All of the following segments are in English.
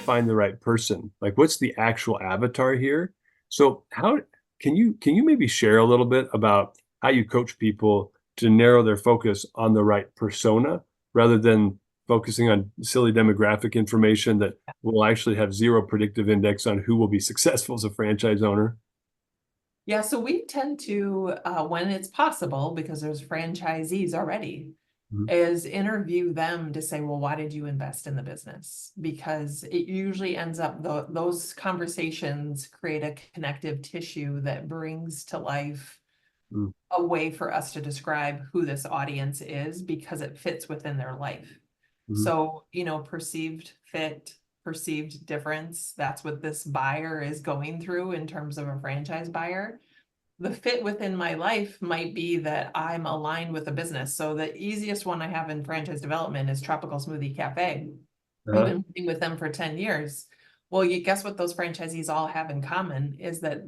find the right person? Like, what's the actual avatar here? So how can you maybe share a little bit about how you coach people to narrow their focus on the right persona rather than focusing on silly demographic information that will actually have zero predictive index on who will be successful as a franchise owner? Yeah, so we tend to, when it's possible, because there's franchisees already, Mhm. is interview them to say, well, why did you invest in the business? Because it usually ends up, those conversations create a connective tissue that brings to life Mhm. a way for us to describe who this audience is because it fits within their life. Mhm. So, perceived fit, perceived difference, that's what this buyer is going through in terms of a franchise buyer. The fit within my life might be that I'm aligned with a business. So the easiest one I have in franchise development is Tropical Smoothie Cafe. I've Uh-huh. been working with them for 10 years. Well, you guess what those franchisees all have in common is that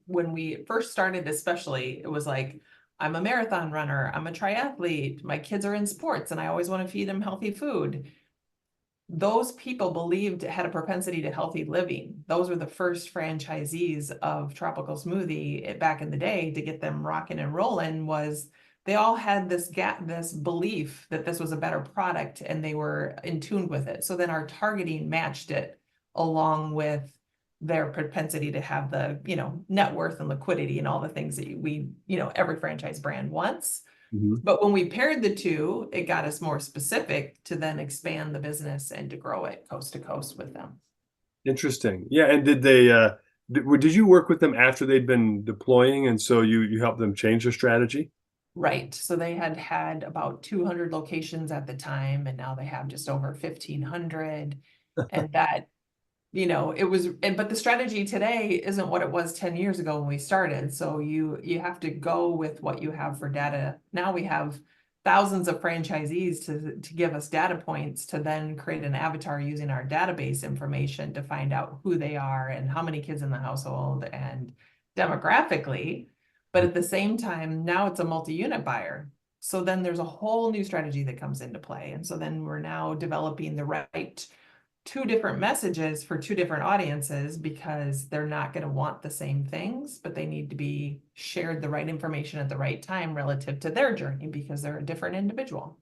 when we first started, especially, it was like, I'm a marathon runner, I'm a triathlete, my kids are in sports, and I always want to feed them healthy food. Those people believed it had a propensity to healthy living. Those were the first franchisees of Tropical Smoothie back in the day to get them rocking and rolling was they all had this belief that this was a better product and they were in tune with it. So then our targeting matched it along with their propensity to have the, net worth and liquidity and all the things that every franchise brand wants. Mhm. But when we paired the two, it got us more specific to then expand the business and to grow it coast to coast with them. Interesting. Yeah, and did they did you work with them after they'd been deploying and so you helped them change their strategy? Right. So they had had about 200 locations at the time, and now they have just over 1,500. And that, but the strategy today isn't what it was 10 years ago when we started. So you have to go with what you have for data. Now we have thousands of franchisees to give us data points to then create an avatar using our database information to find out who they are and how many kids in the household and demographically. But at the same time, now it's a multi-unit buyer. So then there's a whole new strategy that comes into play. And so then we're now developing the right two different messages for two different audiences because they're not going to want the same things, but they need to be shared the right information at the right time relative to their journey because they're a different individual.